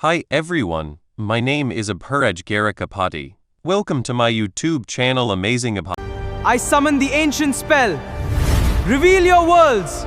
Hi everyone, my name is Abhiraj Garakapati. Welcome to my YouTube channel Amazing Abha. I summon the ancient spell. Reveal your worlds.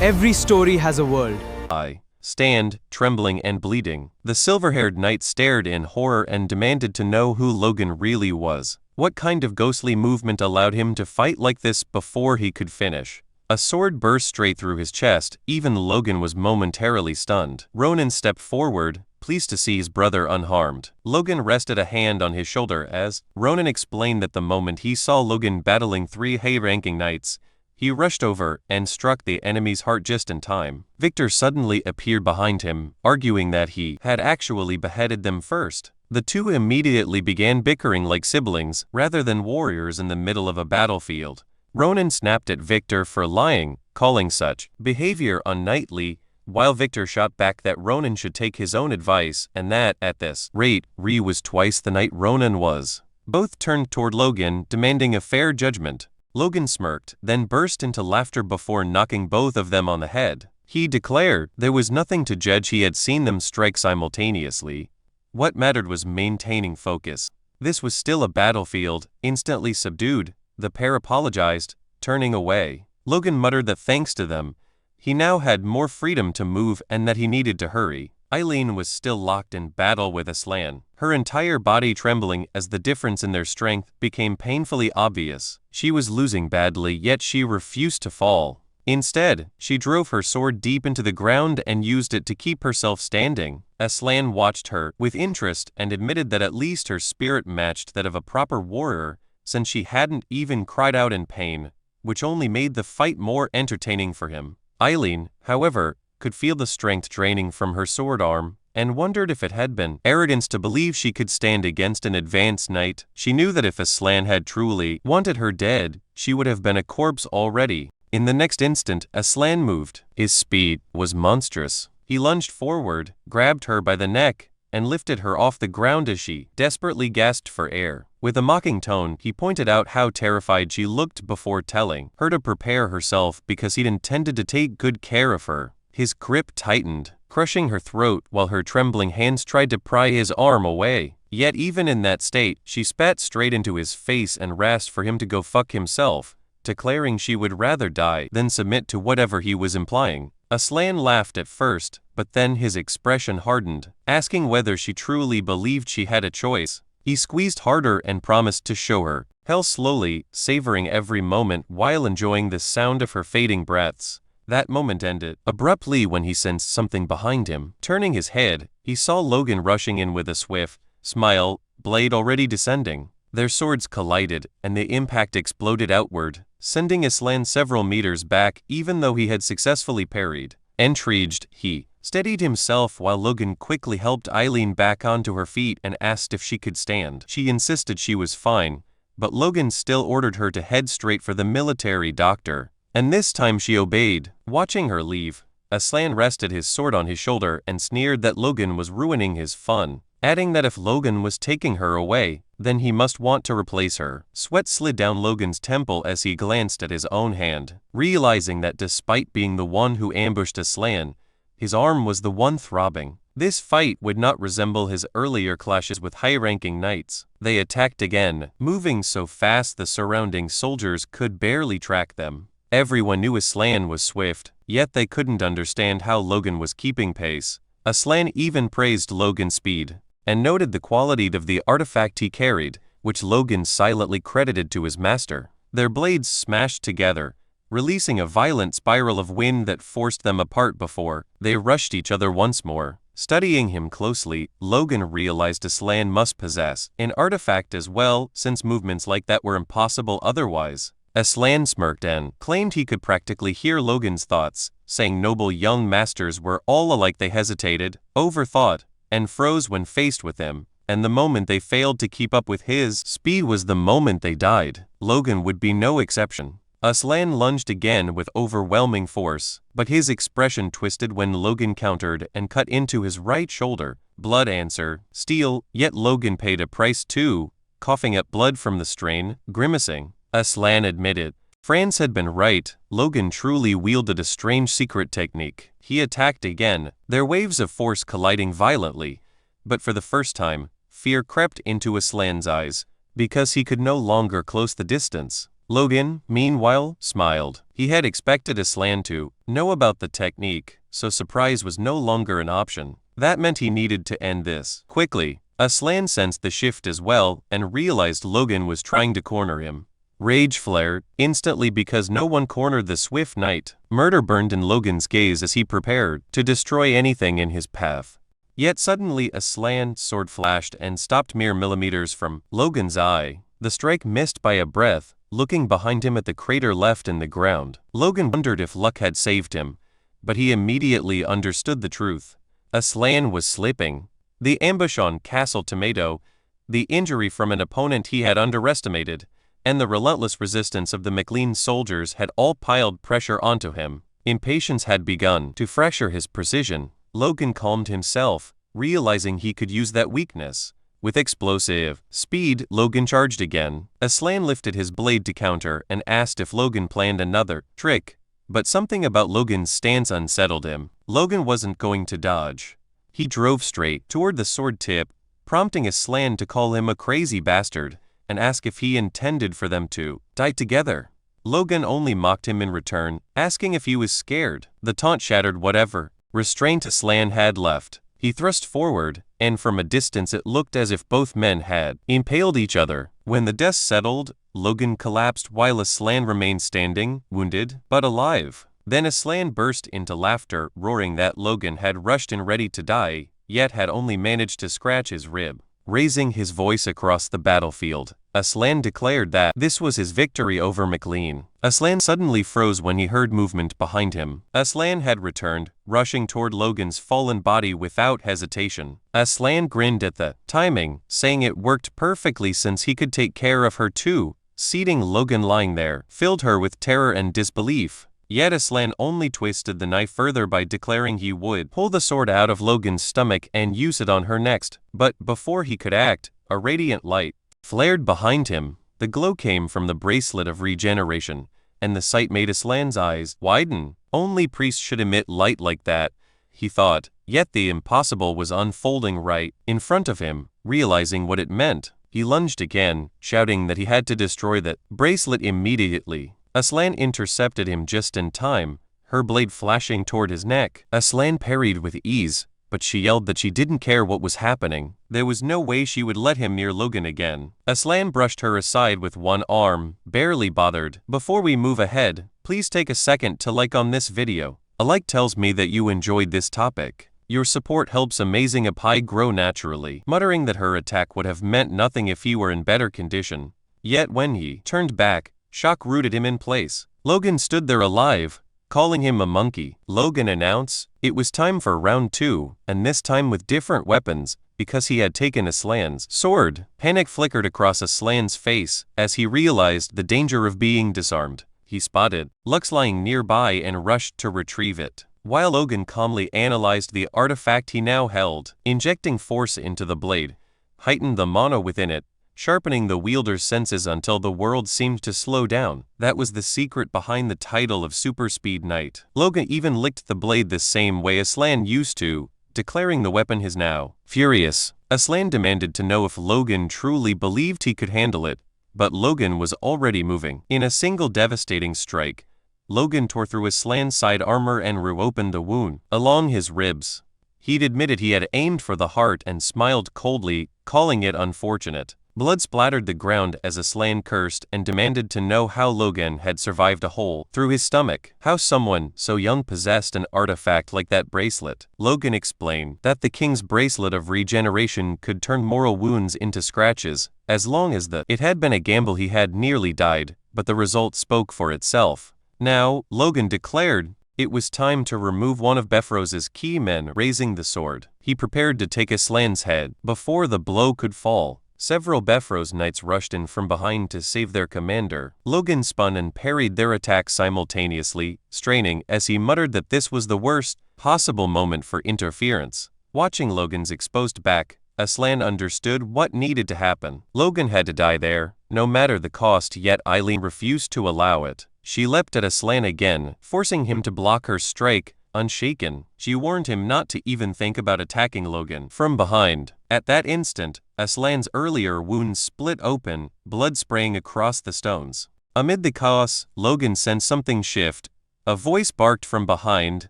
Every story has a world. I stand, trembling and bleeding. The silver-haired knight stared in horror and demanded to know who Logan really was. What kind of ghostly movement allowed him to fight like this before he could finish? A sword burst straight through his chest. Even Logan was momentarily stunned. Ronan stepped forward, pleased to see his brother unharmed. Logan rested a hand on his shoulder as Ronan explained that the moment he saw Logan battling three high-ranking knights, he rushed over and struck the enemy's heart just in time. Victor suddenly appeared behind him, arguing that he had actually beheaded them first. The two immediately began bickering like siblings rather than warriors in the middle of a battlefield. Ronan snapped at Victor for lying, calling such behavior unknightly, while Victor shot back that Ronan should take his own advice and that, at this rate, Ree was twice the knight Ronan was. Both turned toward Logan, demanding a fair judgment. Logan smirked, then burst into laughter before knocking both of them on the head. He declared there was nothing to judge, he had seen them strike simultaneously. What mattered was maintaining focus. This was still a battlefield. Instantly subdued, the pair apologized, turning away. Logan muttered that thanks to them, he now had more freedom to move and that he needed to hurry. Eileen was still locked in battle with Aslan, her entire body trembling as the difference in their strength became painfully obvious. She was losing badly, yet she refused to fall. Instead, she drove her sword deep into the ground and used it to keep herself standing. Aslan watched her with interest and admitted that at least her spirit matched that of a proper warrior, since she hadn't even cried out in pain, which only made the fight more entertaining for him. Eileen, however, could feel the strength draining from her sword arm, and wondered if it had been arrogance to believe she could stand against an advanced knight. She knew that if Aslan had truly wanted her dead, she would have been a corpse already. In the next instant, Aslan moved. His speed was monstrous. He lunged forward, grabbed her by the neck, and lifted her off the ground as she desperately gasped for air. With a mocking tone, he pointed out how terrified she looked before telling her to prepare herself because he'd intended to take good care of her. His grip tightened, crushing her throat while her trembling hands tried to pry his arm away. Yet even in that state, she spat straight into his face and rasped for him to go fuck himself, declaring she would rather die than submit to whatever he was implying. Aslan laughed at first, but then his expression hardened, asking whether she truly believed she had a choice. He squeezed harder and promised to show her hell slowly, savoring every moment while enjoying the sound of her fading breaths. That moment ended abruptly when he sensed something behind him. Turning his head, he saw Logan rushing in with a swift smile, blade already descending. Their swords collided, and the impact exploded outward, sending Aslan several meters back even though he had successfully parried. Intrigued, he steadied himself while Logan quickly helped Eileen back onto her feet and asked if she could stand. She insisted she was fine, but Logan still ordered her to head straight for the military doctor. And this time she obeyed. Watching her leave, Aslan rested his sword on his shoulder and sneered that Logan was ruining his fun, adding that if Logan was taking her away, then he must want to replace her. Sweat slid down Logan's temple as he glanced at his own hand, realizing that despite being the one who ambushed Aslan, his arm was the one throbbing. This fight would not resemble his earlier clashes with high-ranking knights. They attacked again, moving so fast the surrounding soldiers could barely track them. Everyone knew Aslan was swift, yet they couldn't understand how Logan was keeping pace. Aslan even praised Logan's speed, and noted the quality of the artifact he carried, which Logan silently credited to his master. Their blades smashed together, releasing a violent spiral of wind that forced them apart before they rushed each other once more. Studying him closely, Logan realized Aslan must possess an artifact as well, since movements like that were impossible otherwise. Aslan smirked and claimed he could practically hear Logan's thoughts, saying noble young masters were all alike. They hesitated, overthought, and froze when faced with him, and the moment they failed to keep up with his speed was the moment they died. Logan would be no exception. Aslan lunged again with overwhelming force, but his expression twisted when Logan countered and cut into his right shoulder. Blood answer, steel, yet Logan paid a price too, coughing up blood from the strain, grimacing. Aslan admitted Franz had been right, Logan truly wielded a strange secret technique. He attacked again, their waves of force colliding violently, but for the first time, fear crept into Aslan's eyes, because he could no longer close the distance. Logan, meanwhile, smiled. He had expected Aslan to know about the technique, so surprise was no longer an option. That meant he needed to end this quickly. Aslan sensed the shift as well and realized Logan was trying to corner him. Rage flared instantly because no one cornered the swift knight. Murder burned in Logan's gaze as he prepared to destroy anything in his path. Yet suddenly Aslan's sword flashed and stopped mere millimeters from Logan's eye. The strike missed by a breath, looking behind him at the crater left in the ground. Logan wondered if luck had saved him, but he immediately understood the truth. Aslan was slipping. The ambush on Castle Tomato, the injury from an opponent he had underestimated, and the relentless resistance of the McLean soldiers had all piled pressure onto him. Impatience had begun to fracture his precision. Logan calmed himself, realizing he could use that weakness. With explosive speed, Logan charged again. Aslan lifted his blade to counter and asked if Logan planned another trick, but something about Logan's stance unsettled him. Logan wasn't going to dodge. He drove straight toward the sword tip, prompting Aslan to call him a crazy bastard and ask if he intended for them to die together. Logan only mocked him in return, asking if he was scared. The taunt shattered whatever restraint Aslan had left. He thrust forward, and from a distance it looked as if both men had impaled each other. When the dust settled, Logan collapsed while Aslan remained standing, wounded, but alive. Then Aslan burst into laughter, roaring that Logan had rushed in ready to die, yet had only managed to scratch his rib. Raising his voice across the battlefield, Aslan declared that this was his victory over McLean. Aslan suddenly froze when he heard movement behind him. Aslan had returned, rushing toward Logan's fallen body without hesitation. Aslan grinned at the timing, saying it worked perfectly since he could take care of her too. Seeing Logan lying there filled her with terror and disbelief. Yet Aslan only twisted the knife further by declaring he would pull the sword out of Logan's stomach and use it on her next. But before he could act, a radiant light flared behind him. The glow came from the bracelet of regeneration, and the sight made Aslan's eyes widen. Only priests should emit light like that, he thought, yet the impossible was unfolding right in front of him. Realizing what it meant, he lunged again, shouting that he had to destroy that bracelet immediately. Aslan intercepted him just in time, her blade flashing toward his neck. Aslan parried with ease, but she yelled that she didn't care what was happening. There was no way she would let him near Logan again. Aslan brushed her aside with one arm, barely bothered. Before we move ahead, please take a second to like on this video. A like tells me that you enjoyed this topic. Your support helps Amazing Apai grow naturally. Muttering that her attack would have meant nothing if he were in better condition. Yet when he turned back, shock rooted him in place. Logan stood there alive, calling him a monkey. Logan announced it was time for round 2, and this time with different weapons, because he had taken Aslan's sword. Panic flickered across Aslan's face as he realized the danger of being disarmed. He spotted Lux lying nearby and rushed to retrieve it, while Logan calmly analyzed the artifact he now held. Injecting force into the blade heightened the mana within it, sharpening the wielder's senses until the world seemed to slow down. That was the secret behind the title of Super Speed Knight. Logan even licked the blade the same way Aslan used to, declaring the weapon his now. Furious, Aslan demanded to know if Logan truly believed he could handle it, but Logan was already moving. In a single devastating strike, Logan tore through Aslan's side armor and reopened a wound along his ribs. He'd admitted he had aimed for the heart and smiled coldly, calling it unfortunate. Blood splattered the ground as Aslan cursed and demanded to know how Logan had survived a hole through his stomach. How someone so young possessed an artifact like that bracelet. Logan explained that the king's bracelet of regeneration could turn mortal wounds into scratches, as long as it had been a gamble. He had nearly died, but the result spoke for itself. Now, Logan declared it was time to remove one of Beffros's key men. Raising the sword, he prepared to take Aslan's head. Before the blow could fall, several Beffros knights rushed in from behind to save their commander. Logan spun and parried their attack simultaneously, straining as he muttered that this was the worst possible moment for interference. Watching Logan's exposed back, Aslan understood what needed to happen. Logan had to die there, no matter the cost, yet Eileen refused to allow it. She leapt at Aslan again, forcing him to block her strike. Unshaken, she warned him not to even think about attacking Logan from behind. At that instant, Aslan's earlier wounds split open, blood spraying across the stones. Amid the chaos, Logan sensed something shift. A voice barked from behind,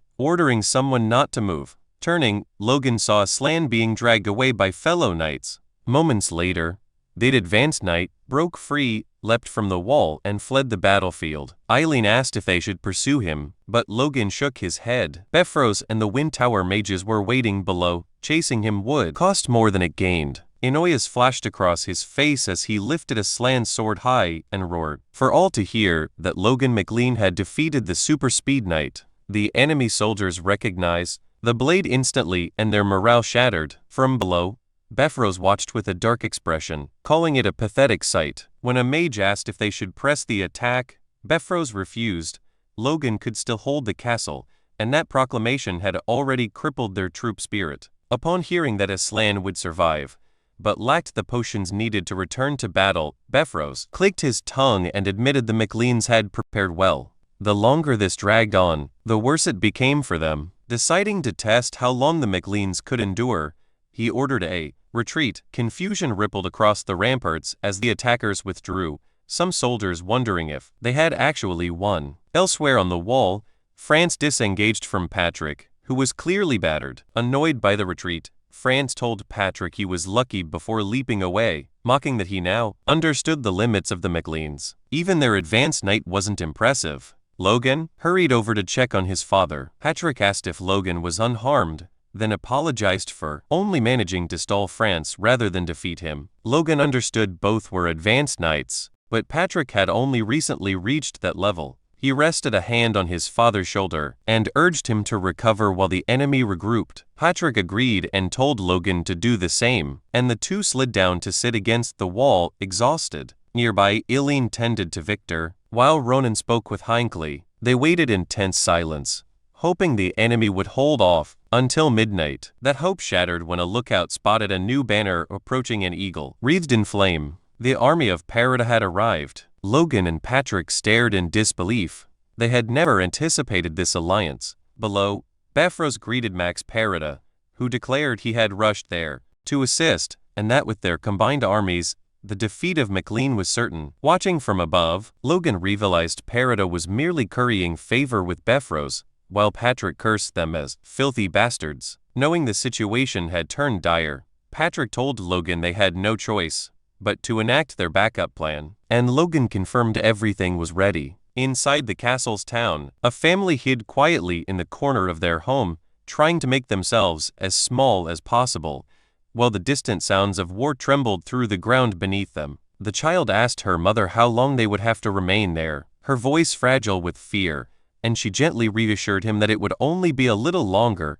ordering someone not to move. Turning, Logan saw Aslan being dragged away by fellow knights. Moments later, the advanced knight broke free, leapt from the wall, and fled the battlefield. Eileen asked if they should pursue him, but Logan shook his head. Bifrost and the Wind Tower mages were waiting below. Chasing him would cost more than it gained. Enoias flashed across his face as he lifted Aslan's sword high and roared, for all to hear, that Logan MacLean had defeated the super speed knight. The enemy soldiers recognized the blade instantly, and their morale shattered. From below, Bifrost watched with a dark expression, calling it a pathetic sight. When a mage asked if they should press the attack, Bifrost refused. Logan could still hold the castle, and that proclamation had already crippled their troop spirit. Upon hearing that Aslan would survive, but lacked the potions needed to return to battle, Bifrost clicked his tongue and admitted the MacLeans had prepared well. The longer this dragged on, the worse it became for them. Deciding to test how long the MacLeans could endure, he ordered a retreat. Confusion rippled across the ramparts as the attackers withdrew, some soldiers wondering if they had actually won. Elsewhere on the wall, France disengaged from Patrick, who was clearly battered. Annoyed by the retreat, France told Patrick he was lucky before leaping away, mocking that he now understood the limits of the MacLeans. Even their advanced knight wasn't impressive. Logan hurried over to check on his father. Patrick asked if Logan was unharmed, then apologized for only managing to stall France rather than defeat him. Logan understood both were advanced knights, but Patrick had only recently reached that level. He rested a hand on his father's shoulder and urged him to recover while the enemy regrouped. Patrick agreed and told Logan to do the same, and the two slid down to sit against the wall, exhausted. Nearby, Eileen tended to Victor, while Ronan spoke with Hinckley. They waited in tense silence, hoping the enemy would hold off until midnight. That hope shattered when a lookout spotted a new banner approaching an eagle, wreathed in flame. The army of Perida had arrived. Logan and Patrick stared in disbelief. They had never anticipated this alliance. Below, Bifrost greeted Max Perida, who declared he had rushed there to assist, and that with their combined armies, the defeat of MacLean was certain. Watching from above, Logan realized Perida was merely currying favor with Bifrost, while Patrick cursed them as filthy bastards. Knowing the situation had turned dire, Patrick told Logan they had no choice but to enact their backup plan, and Logan confirmed everything was ready. Inside the castle's town, a family hid quietly in the corner of their home, trying to make themselves as small as possible, while the distant sounds of war trembled through the ground beneath them. The child asked her mother how long they would have to remain there, her voice fragile with fear, and she gently reassured him that it would only be a little longer,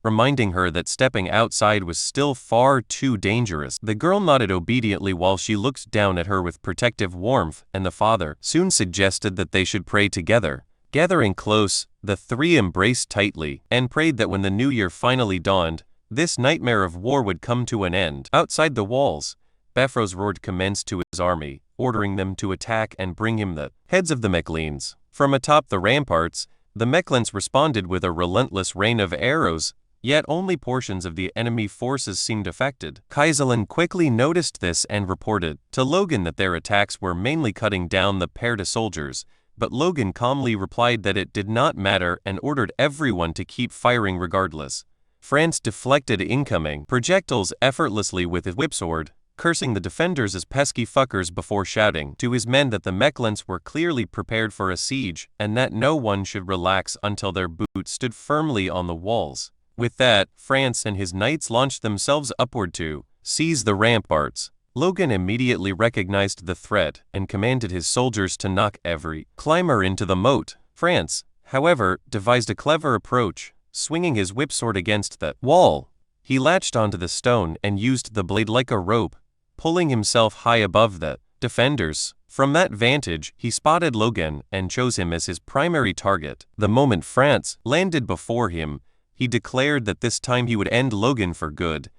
reminding her that stepping outside was still far too dangerous. The girl nodded obediently while she looked down at her with protective warmth, and the father soon suggested that they should pray together. Gathering close, the three embraced tightly and prayed that when the new year finally dawned, this nightmare of war would come to an end. Outside the walls, Bifrost roared commands to his army, ordering them to attack and bring him the heads of the MacLeans. From atop the ramparts, the MacLeans responded with a relentless rain of arrows, yet only portions of the enemy forces seemed affected. Kaiselin quickly noticed this and reported to Logan that their attacks were mainly cutting down the Perida soldiers, but Logan calmly replied that it did not matter and ordered everyone to keep firing regardless. France deflected incoming projectiles effortlessly with his whipsword, cursing the defenders as pesky fuckers before shouting to his men that the MacLeans were clearly prepared for a siege and that no one should relax until their boots stood firmly on the walls. With that, France and his knights launched themselves upward to seize the ramparts. Logan immediately recognized the threat and commanded his soldiers to knock every climber into the moat. France, however, devised a clever approach, swinging his whipsword against the wall. He latched onto the stone and used the blade like a rope, pulling himself high above the defenders. From that vantage, he spotted Logan and chose him as his primary target. The moment France landed before him, he declared that this time he would end Logan for good.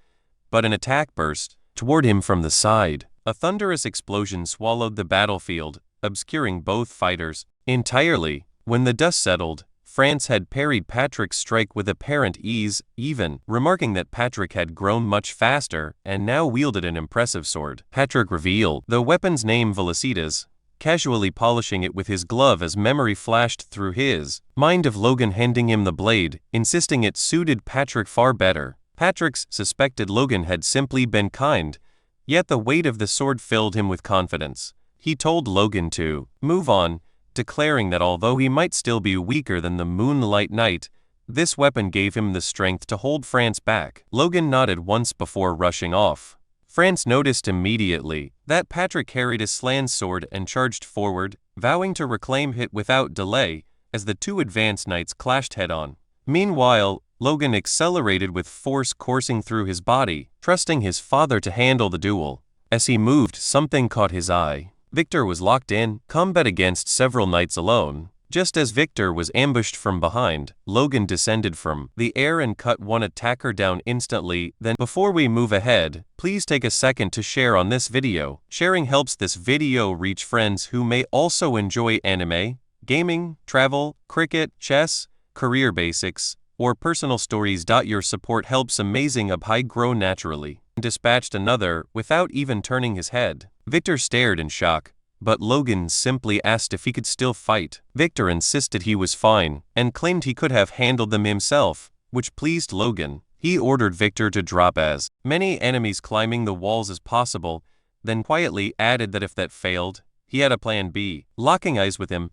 But an attack burst toward him from the side. A thunderous explosion swallowed the battlefield, obscuring both fighters. entirely. When the dust settled, France had parried Patrick's strike with apparent ease, even remarking that Patrick had grown much faster and now wielded an impressive sword. Patrick revealed the weapon's name Velocitas, casually polishing it with his glove as memory flashed through his mind of Logan handing him the blade, insisting it suited Patrick far better. Patrick's suspected Logan had simply been kind, yet the weight of the sword filled him with confidence. He told Logan to move on, declaring that although he might still be weaker than the Moonlight Knight, this weapon gave him the strength to hold France back. Logan nodded once before rushing off. France noticed immediately that Patrick carried a slant sword and charged forward, vowing to reclaim it without delay, as the two advanced knights clashed head-on. Meanwhile, Logan accelerated with force coursing through his body, trusting his father to handle the duel. As he moved, something caught his eye. Victor was locked in combat against several knights alone. Just as Victor was ambushed from behind, Logan descended from the air and cut one attacker down instantly. Then, before we move ahead, please take a second to share on this video. Sharing helps this video reach friends who may also enjoy anime, gaming, travel, cricket, chess, career basics, or personal stories. Your support helps Amazing Up grow naturally. Dispatched another without even turning his head. Victor stared in shock, but Logan simply asked if he could still fight. Victor insisted he was fine and claimed he could have handled them himself, which pleased Logan. He ordered Victor to drop as many enemies climbing the walls as possible, then quietly added that if that failed, he had a plan B. Locking eyes with him,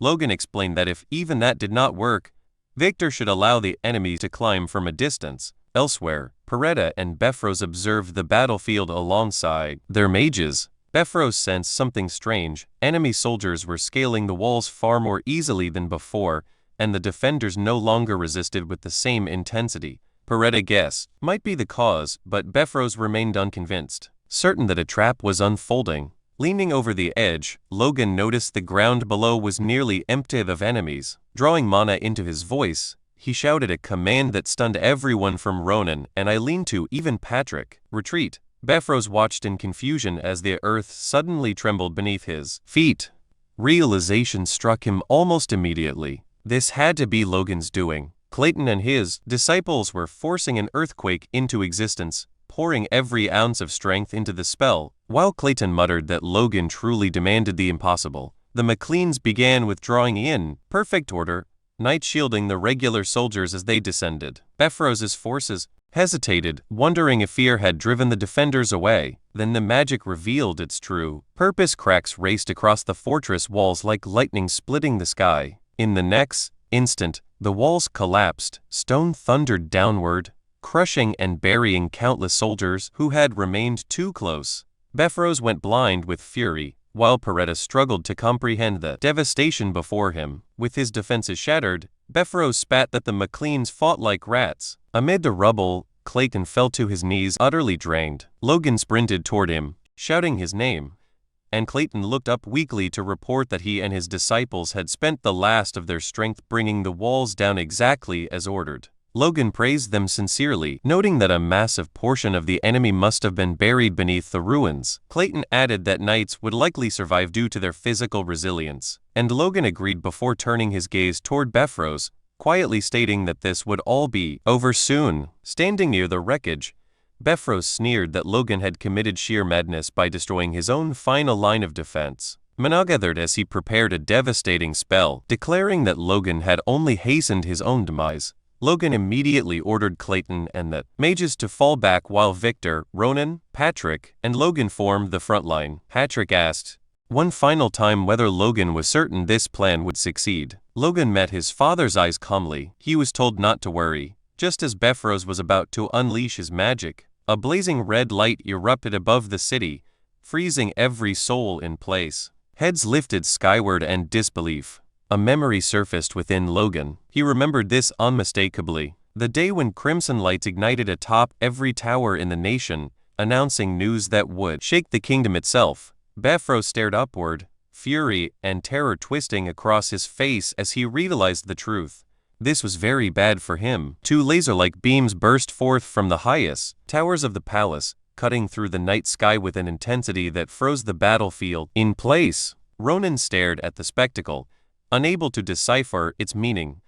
Logan explained that if even that did not work, Victor should allow the enemies to climb from a distance. Elsewhere, Peretta and Beffrose observed the battlefield alongside their mages. Beffrose sensed something strange. Enemy soldiers were scaling the walls far more easily than before, and the defenders no longer resisted with the same intensity. Peretta guessed might be the cause, but Beffrose remained unconvinced, certain that a trap was unfolding. Leaning over the edge, Logan noticed the ground below was nearly empty of enemies. Drawing mana into his voice, he shouted a command that stunned everyone from Ronan and Eileen to even Patrick. Retreat. Beffrose watched in confusion as the earth suddenly trembled beneath his feet. Realization struck him almost immediately. This had to be Logan's doing. Clayton and his disciples were forcing an earthquake into existence, pouring every ounce of strength into the spell. While Clayton muttered that Logan truly demanded the impossible, the McLeans began withdrawing in perfect order, Knight shielding the regular soldiers as they descended. Beffrose's forces hesitated, wondering if fear had driven the defenders away. Then the magic revealed its true purpose. Cracks raced across the fortress walls like lightning splitting the sky. In the next instant, the walls collapsed, stone thundered downward, crushing and burying countless soldiers who had remained too close. Beffrose went blind with fury, while Peretta struggled to comprehend the devastation before him. With his defenses shattered, Beffrose spat that the McLeans fought like rats. Amid the rubble, Clayton fell to his knees, utterly drained. Logan sprinted toward him, shouting his name, and Clayton looked up weakly to report that he and his disciples had spent the last of their strength bringing the walls down exactly as ordered. Logan praised them sincerely, noting that a massive portion of the enemy must have been buried beneath the ruins. Clayton added that knights would likely survive due to their physical resilience, and Logan agreed before turning his gaze toward Beffrose, quietly stating that this would all be over soon. Standing near the wreckage, Beffrose sneered that Logan had committed sheer madness by destroying his own final line of defense. Mana gathered as he prepared a devastating spell, declaring that Logan had only hastened his own demise. Logan immediately ordered Clayton and the mages to fall back while Victor, Ronan, Patrick, and Logan formed the front line. Patrick asked one final time whether Logan was certain this plan would succeed. Logan met his father's eyes calmly. He was told not to worry. Just as Beffrose was about to unleash his magic, a blazing red light erupted above the city, freezing every soul in place. Heads lifted skyward and disbelief. A memory surfaced within Logan. He remembered this unmistakably. The day when crimson lights ignited atop every tower in the nation, announcing news that would shake the kingdom itself. Beffrose stared upward, fury and terror twisting across his face as he realized the truth. This was very bad for him. Two laser-like beams burst forth from the highest towers of the palace, cutting through the night sky with an intensity that froze the battlefield in place. Ronan stared at the spectacle, unable to decipher its meaning,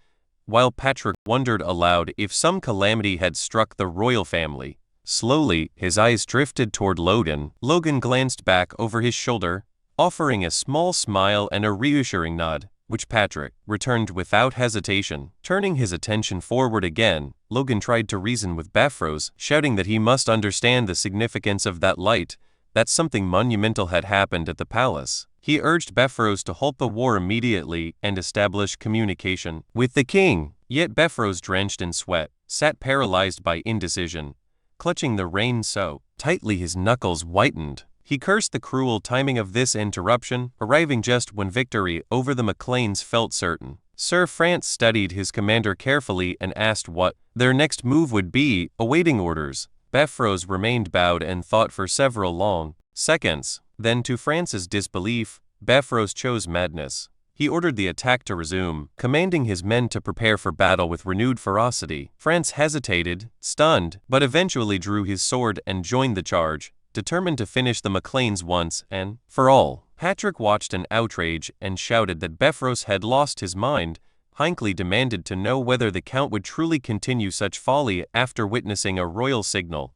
while Patrick wondered aloud if some calamity had struck the royal family. Slowly, his eyes drifted toward Logan. Logan glanced back over his shoulder, offering a small smile and a reassuring nod, which Patrick returned without hesitation. Turning his attention forward again, Logan tried to reason with Beffrose, shouting that he must understand the significance of that light, that something monumental had happened at the palace. He urged Beffrose to halt the war immediately and establish communication with the king. Yet Beffrose, drenched in sweat, sat paralyzed by indecision, clutching the reins so tightly his knuckles whitened. He cursed the cruel timing of this interruption, arriving just when victory over the Macleans felt certain. Sir France studied his commander carefully and asked what their next move would be, awaiting orders. Beffrose remained bowed and thought for several long seconds. Then, to France's disbelief, Beffrose chose madness. He ordered the attack to resume, commanding his men to prepare for battle with renewed ferocity. France hesitated, stunned, but eventually drew his sword and joined the charge, determined to finish the Macleans once and for all. Patrick watched in outrage and shouted that Beffrose had lost his mind. Hinckley demanded to know whether the Count would truly continue such folly after witnessing a royal signal,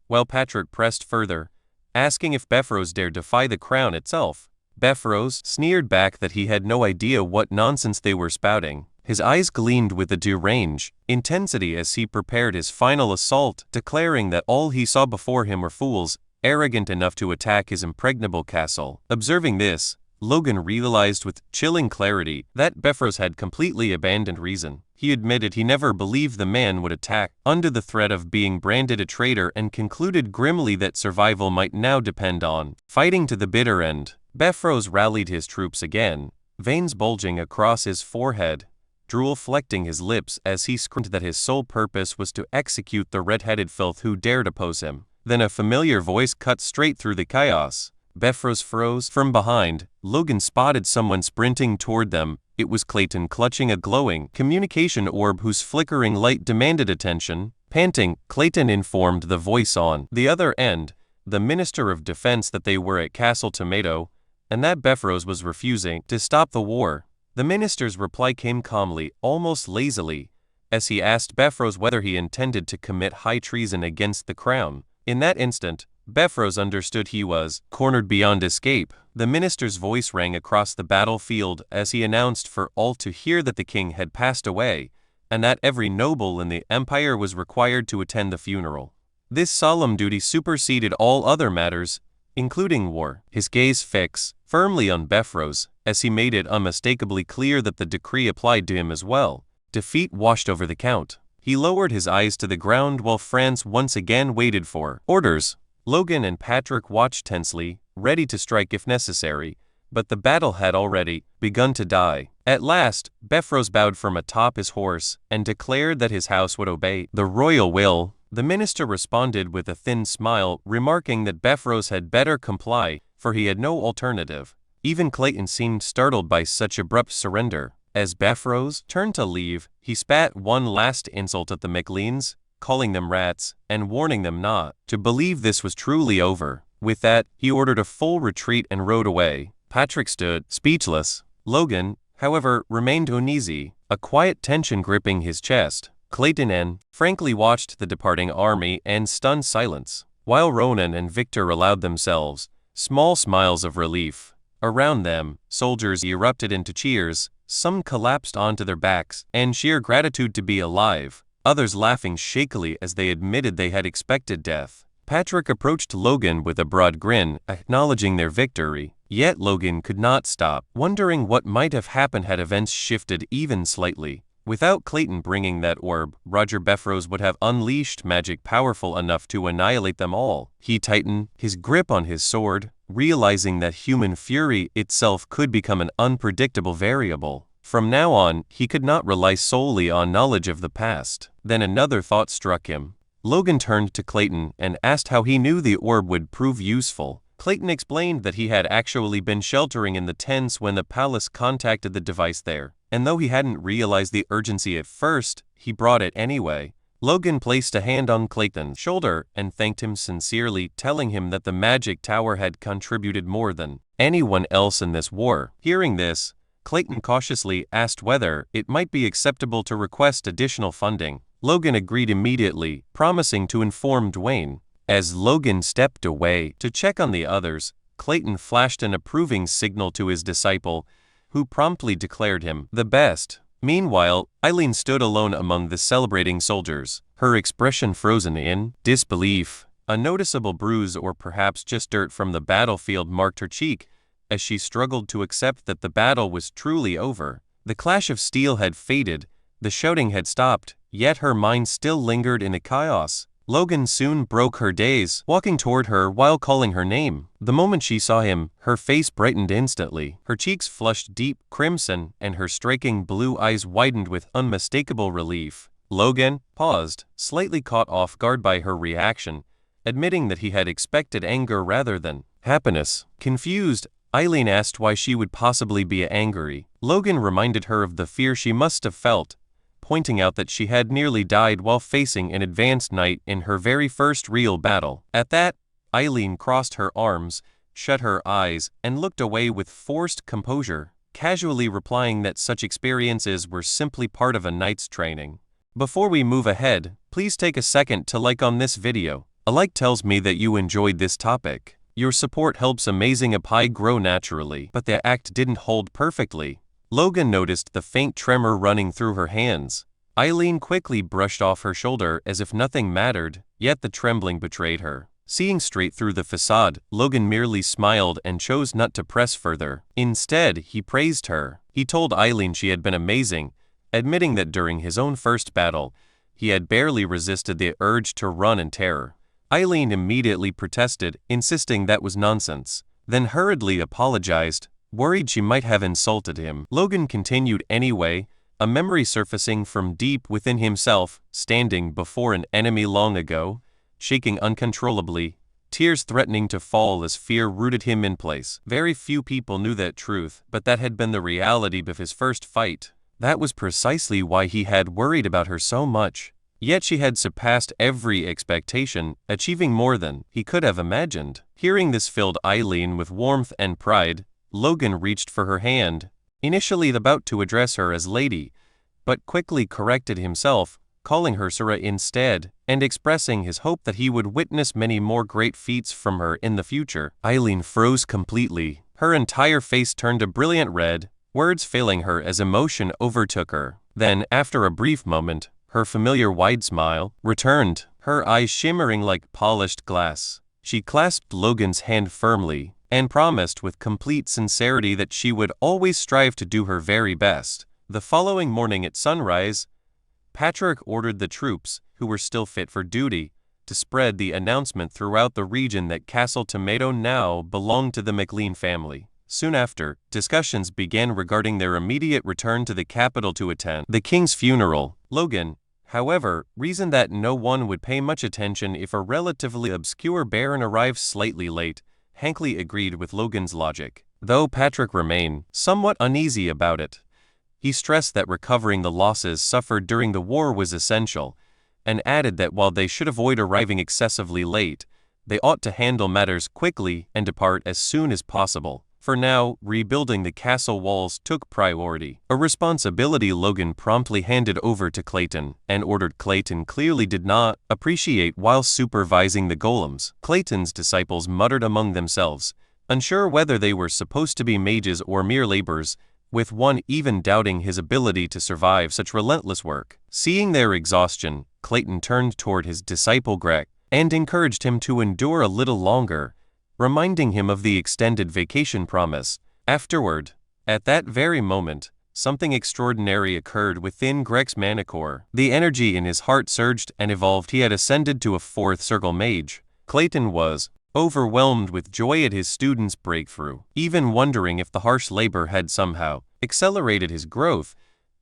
while Patrick pressed further, asking if Beffrose dared defy the crown itself. Beffrose sneered back that he had no idea what nonsense they were spouting. His eyes gleamed with a deranged intensity as he prepared his final assault, declaring that all he saw before him were fools, arrogant enough to attack his impregnable castle. Observing this, Logan realized with chilling clarity that Beffrose had completely abandoned reason. He admitted he never believed the man would attack under the threat of being branded a traitor and concluded grimly that survival might now depend on fighting to the bitter end. Beffrose rallied his troops again, veins bulging across his forehead, drool flecking his lips as he screamed that his sole purpose was to execute the red-headed filth who dared oppose him. Then a familiar voice cut straight through the chaos. Beffrose froze. From behind, Logan spotted someone sprinting toward them. It was Clayton, clutching a glowing communication orb whose flickering light demanded attention. Panting, Clayton informed the voice on the other end, the Minister of Defense, that they were at Castle Tomato, and that Beffrose was refusing to stop the war. The minister's reply came calmly, almost lazily, as he asked Beffrose whether he intended to commit high treason against the crown. In that instant, Beffrose understood he was cornered beyond escape. The minister's voice rang across the battlefield as he announced for all to hear that the king had passed away, and that every noble in the empire was required to attend the funeral. This solemn duty superseded all other matters, including war. His gaze fixed firmly on Beffrose, as he made it unmistakably clear that the decree applied to him as well. Defeat washed over the Count. He lowered his eyes to the ground while France once again waited for orders. Logan and Patrick watched tensely, ready to strike if necessary, but the battle had already begun to die. At last, Beffrose bowed from atop his horse and declared that his house would obey the royal will. The minister responded with a thin smile, remarking that Beffrose had better comply, for he had no alternative. Even Clayton seemed startled by such abrupt surrender. As Beffrose turned to leave, he spat one last insult at the Macleans, calling them rats, and warning them not to believe this was truly over. With that, he ordered a full retreat and rode away. Patrick stood speechless. Logan, however, remained uneasy, a quiet tension gripping his chest. Clayton and frankly watched the departing army in stunned silence, while Ronan and Victor allowed themselves small smiles of relief. Around them, soldiers erupted into cheers, some collapsed onto their backs in sheer gratitude to be alive, others laughing shakily as they admitted they had expected death. Patrick approached Logan with a broad grin, acknowledging their victory. Yet Logan could not stop wondering what might have happened had events shifted even slightly. Without Clayton bringing that orb, Roger Beffrose would have unleashed magic powerful enough to annihilate them all. He tightened his grip on his sword, realizing that human fury itself could become an unpredictable variable. From now on, he could not rely solely on knowledge of the past. Then another thought struck him. Logan turned to Clayton and asked how he knew the orb would prove useful. Clayton explained that he had actually been sheltering in the tents when the palace contacted the device there, and though he hadn't realized the urgency at first, he brought it anyway. Logan placed a hand on Clayton's shoulder and thanked him sincerely, telling him that the magic tower had contributed more than anyone else in this war. Hearing this, Clayton cautiously asked whether it might be acceptable to request additional funding. Logan agreed immediately, promising to inform Dwayne. As Logan stepped away to check on the others, Clayton flashed an approving signal to his disciple, who promptly declared him the best. Meanwhile, Eileen stood alone among the celebrating soldiers, her expression frozen in disbelief. A noticeable bruise or perhaps just dirt from the battlefield marked her cheek, as she struggled to accept that the battle was truly over. The clash of steel had faded, the shouting had stopped, yet her mind still lingered in a chaos. Logan soon broke her daze, walking toward her while calling her name. The moment she saw him, her face brightened instantly. Her cheeks flushed deep crimson, and her striking blue eyes widened with unmistakable relief. Logan paused, slightly caught off guard by her reaction, admitting that he had expected anger rather than happiness. Confused, Eileen asked why she would possibly be angry. Logan reminded her of the fear she must have felt, pointing out that she had nearly died while facing an advanced knight in her very first real battle. At that, Eileen crossed her arms, shut her eyes, and looked away with forced composure, casually replying that such experiences were simply part of a knight's training. Before we move ahead, please take a second to like on this video. A like tells me that you enjoyed this topic. Your support helps Amazing Pie grow naturally, but the act didn't hold perfectly. Logan noticed the faint tremor running through her hands. Eileen quickly brushed off her shoulder as if nothing mattered, yet the trembling betrayed her. Seeing straight through the facade, Logan merely smiled and chose not to press further. Instead, he praised her. He told Eileen she had been amazing, admitting that during his own first battle, he had barely resisted the urge to run in terror. Eileen immediately protested, insisting that was nonsense, then hurriedly apologized, worried she might have insulted him. Logan continued anyway, a memory surfacing from deep within himself, standing before an enemy long ago, shaking uncontrollably, tears threatening to fall as fear rooted him in place. Very few people knew that truth, but that had been the reality of his first fight. That was precisely why he had worried about her so much. Yet she had surpassed every expectation, achieving more than he could have imagined. Hearing this filled Eileen with warmth and pride. Logan reached for her hand, initially about to address her as lady, but quickly corrected himself, calling her Sarah instead, and expressing his hope that he would witness many more great feats from her in the future. Eileen froze completely. Her entire face turned a brilliant red, words failing her as emotion overtook her. Then, after a brief moment, her familiar wide smile returned, her eyes shimmering like polished glass. She clasped Logan's hand firmly, and promised with complete sincerity that she would always strive to do her very best. The following morning at sunrise, Patrick ordered the troops, who were still fit for duty, to spread the announcement throughout the region that Castle Tomato now belonged to the McLean family. Soon after, discussions began regarding their immediate return to the capital to attend the king's funeral. Logan, however, reasoned that no one would pay much attention if a relatively obscure baron arrived slightly late. Hankley agreed with Logan's logic, though Patrick remained somewhat uneasy about it. He stressed that recovering the losses suffered during the war was essential, and added that while they should avoid arriving excessively late, they ought to handle matters quickly and depart as soon as possible. For now, rebuilding the castle walls took priority, a responsibility Logan promptly handed over to Clayton, and ordered Clayton clearly did not appreciate while supervising the golems. Clayton's disciples muttered among themselves, unsure whether they were supposed to be mages or mere laborers, with one even doubting his ability to survive such relentless work. Seeing their exhaustion, Clayton turned toward his disciple Greg, and encouraged him to endure a little longer, reminding him of the extended vacation promise. Afterward, at that very moment, something extraordinary occurred within Greg's manicore. The energy in his heart surged and evolved. He had ascended to a fourth circle mage. Clayton was overwhelmed with joy at his student's breakthrough, even wondering if the harsh labor had somehow accelerated his growth.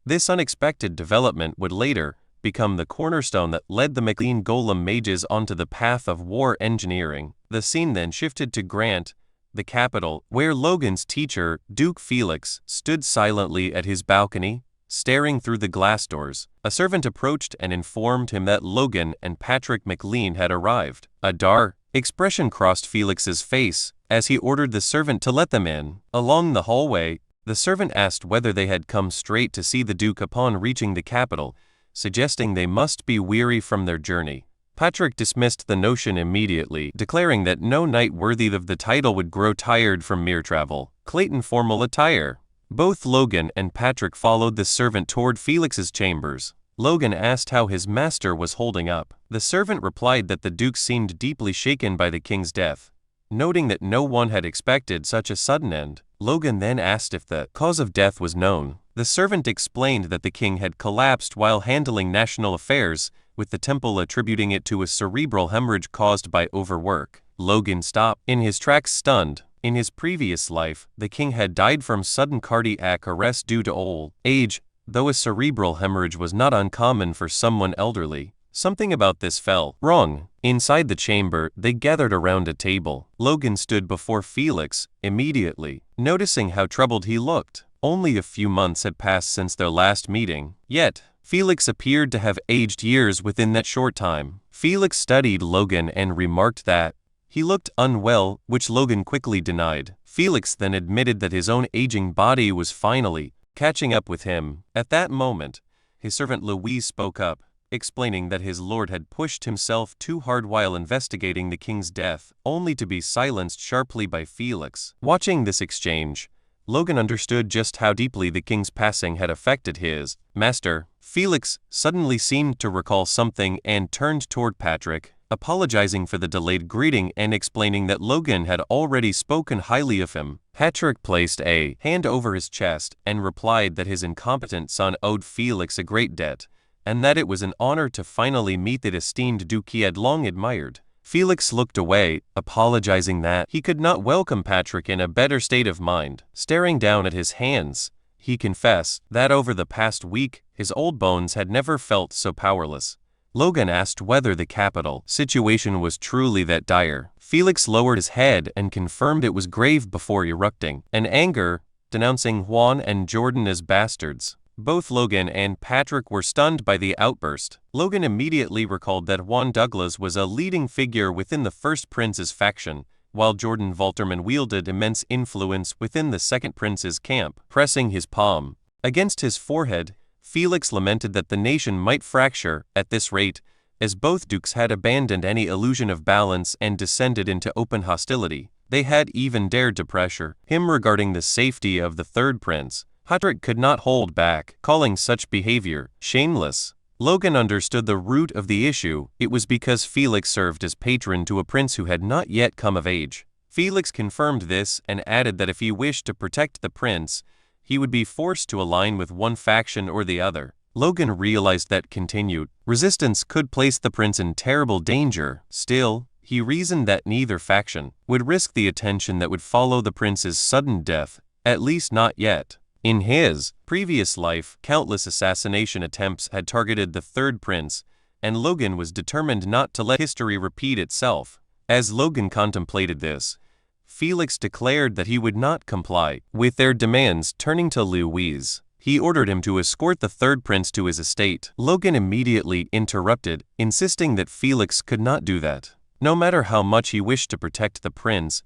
This unexpected development would later become the cornerstone that led the McLean Golem mages onto the path of war engineering. The scene then shifted to Grant, the capital, where Logan's teacher, Duke Felix, stood silently at his balcony, staring through the glass doors. A servant approached and informed him that Logan and Patrick McLean had arrived. A dark expression crossed Felix's face as he ordered the servant to let them in. Along the hallway, The servant asked whether they had come straight to see the Duke upon reaching the capital, suggesting they must be weary from their journey. Patrick dismissed the notion immediately, declaring that no knight worthy of the title would grow tired from mere travel. Clayton formal attire. Both Logan and Patrick followed the servant toward Felix's chambers. Logan asked how his master was holding up. The servant replied that the Duke seemed deeply shaken by the king's death. Noting that no one had expected such a sudden end, Logan then asked if the cause of death was known. The servant explained that the king had collapsed while handling national affairs, with the temple attributing it to a cerebral hemorrhage caused by overwork. Logan stopped in his tracks, stunned. In his previous life, the king had died from sudden cardiac arrest due to old age, though a cerebral hemorrhage was not uncommon for someone elderly. Something about this felt wrong. Inside the chamber, they gathered around a table. Logan stood before Felix, immediately, noticing how troubled he looked. Only a few months had passed since their last meeting, yet Felix appeared to have aged years within that short time. Felix studied Logan and remarked that he looked unwell, which Logan quickly denied. Felix then admitted that his own aging body was finally catching up with him. At that moment, his servant Louise spoke up, explaining that his lord had pushed himself too hard while investigating the king's death, only to be silenced sharply by Felix. Watching this exchange, Logan understood just how deeply the king's passing had affected his master. Felix suddenly seemed to recall something and turned toward Patrick, apologizing for the delayed greeting and explaining that Logan had already spoken highly of him. Patrick placed a hand over his chest and replied that his incompetent son owed Felix a great debt, and that it was an honor to finally meet the esteemed Duke he had long admired. Felix looked away, apologizing that he could not welcome Patrick in a better state of mind. Staring down at his hands, he confessed that over the past week, his old bones had never felt so powerless. Logan asked whether the capital situation was truly that dire. Felix lowered his head and confirmed it was grave before erupting in anger, denouncing Juan and Jordan as bastards. Both Logan and Patrick were stunned by the outburst. Logan immediately recalled that Juan Douglas was a leading figure within the First Prince's faction, while Jordan Valterman wielded immense influence within the Second Prince's camp. Pressing his palm against his forehead, Felix lamented that the nation might fracture at this rate, as both dukes had abandoned any illusion of balance and descended into open hostility. They had even dared to pressure him regarding the safety of the third prince. Patrick could not hold back, calling such behavior shameless. Logan understood the root of the issue. It was because Felix served as patron to a prince who had not yet come of age. Felix confirmed this and added that if he wished to protect the prince, he would be forced to align with one faction or the other. Logan realized that continued resistance could place the prince in terrible danger. Still, he reasoned that neither faction would risk the attention that would follow the prince's sudden death, at least not yet. In his previous life, countless assassination attempts had targeted the third prince, and Logan was determined not to let history repeat itself. As Logan contemplated this, Felix declared that he would not comply with their demands. Turning to Louise, he ordered him to escort the third prince to his estate. Logan immediately interrupted, insisting that Felix could not do that. No matter how much he wished to protect the prince,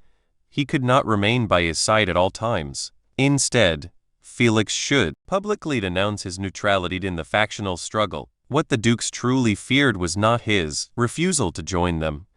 he could not remain by his side at all times. Instead, Felix should publicly denounce his neutrality in the factional struggle. What the dukes truly feared was not his refusal to join them,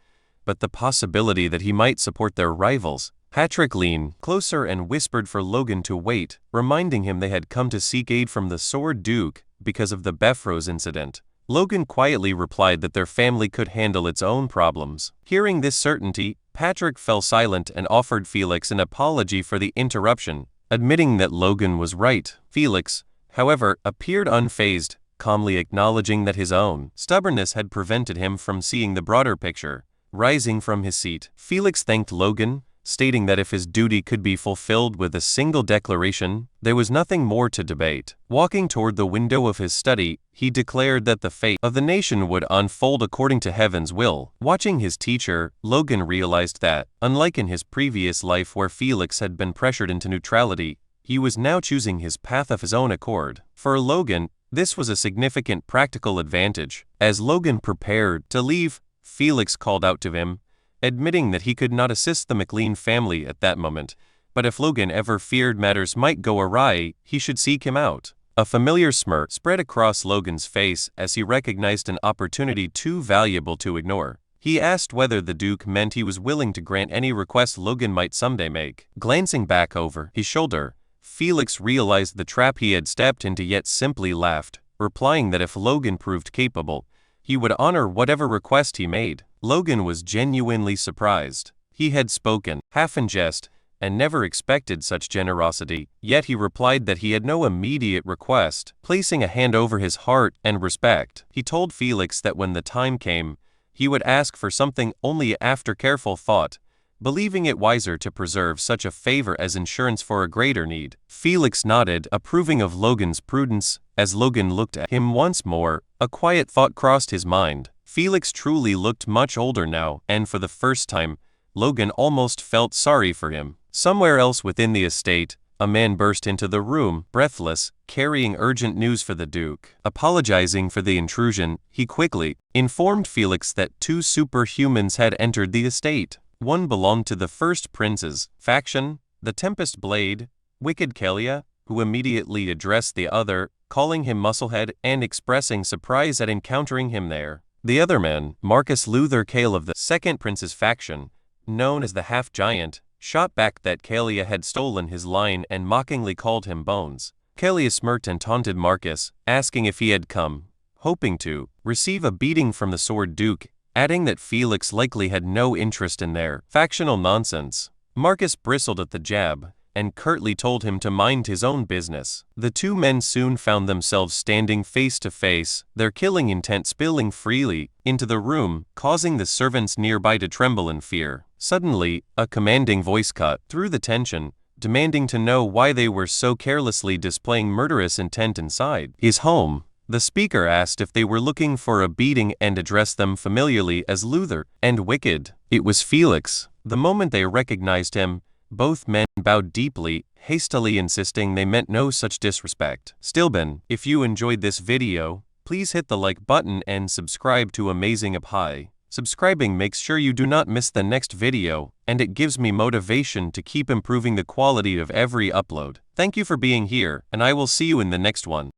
but the possibility that he might support their rivals. Patrick leaned closer and whispered for Logan to wait, reminding him they had come to seek aid from the Sword Duke because of the Beffrose incident. Logan quietly replied that their family could handle its own problems. Hearing this certainty, Patrick fell silent and offered Felix an apology for the interruption, admitting that Logan was right. Felix, however, appeared unfazed, calmly acknowledging that his own stubbornness had prevented him from seeing the broader picture. Rising from his seat, Felix thanked Logan, stating that if his duty could be fulfilled with a single declaration, there was nothing more to debate. Walking toward the window of his study, he declared that the fate of the nation would unfold according to heaven's will. Watching his teacher, Logan realized that, unlike in his previous life where Felix had been pressured into neutrality, he was now choosing his path of his own accord. For Logan, this was a significant practical advantage. As Logan prepared to leave, Felix called out to him, admitting that he could not assist the McLean family at that moment, but if Logan ever feared matters might go awry, he should seek him out. A familiar smirk spread across Logan's face as he recognized an opportunity too valuable to ignore. He asked whether the Duke meant he was willing to grant any request Logan might someday make. Glancing back over his shoulder, Felix realized the trap he had stepped into, yet simply laughed, replying that if Logan proved capable, he would honor whatever request he made. Logan was genuinely surprised. He had spoken, half in jest, and never expected such generosity, yet he replied that he had no immediate request, placing a hand over his heart and respect. He told Felix that when the time came, he would ask for something only after careful thought, believing it wiser to preserve such a favor as insurance for a greater need. Felix nodded, approving of Logan's prudence. As Logan looked at him once more, a quiet thought crossed his mind. Felix truly looked much older now, and for the first time, Logan almost felt sorry for him. Somewhere else within the estate, a man burst into the room, breathless, carrying urgent news for the Duke. Apologizing for the intrusion, he quickly informed Felix that two superhumans had entered the estate. One belonged to the First Prince's faction, the Tempest Blade, Wicked Kalia, who immediately addressed the other, calling him Musclehead and expressing surprise at encountering him there. The other man, Marcus Luther Kale of the Second Prince's faction, known as the Half-Giant, shot back that Kalia had stolen his line and mockingly called him Bones. Kalia smirked and taunted Marcus, asking if he had come, hoping to receive a beating from the Sword Duke, adding that Felix likely had no interest in their factional nonsense. Marcus bristled at the jab, and curtly told him to mind his own business. The two men soon found themselves standing face to face, their killing intent spilling freely into the room, causing the servants nearby to tremble in fear. Suddenly, a commanding voice cut through the tension, demanding to know why they were so carelessly displaying murderous intent inside his home. The speaker asked if they were looking for a beating and addressed them familiarly as Luther and Wicked. It was Felix. The moment they recognized him, both men bowed deeply, hastily insisting they meant no such disrespect. Stillben, if you enjoyed this video, please hit the like button and subscribe to Amazing Up High. Subscribing makes sure you do not miss the next video, and it gives me motivation to keep improving the quality of every upload. Thank you for being here, and I will see you in the next one.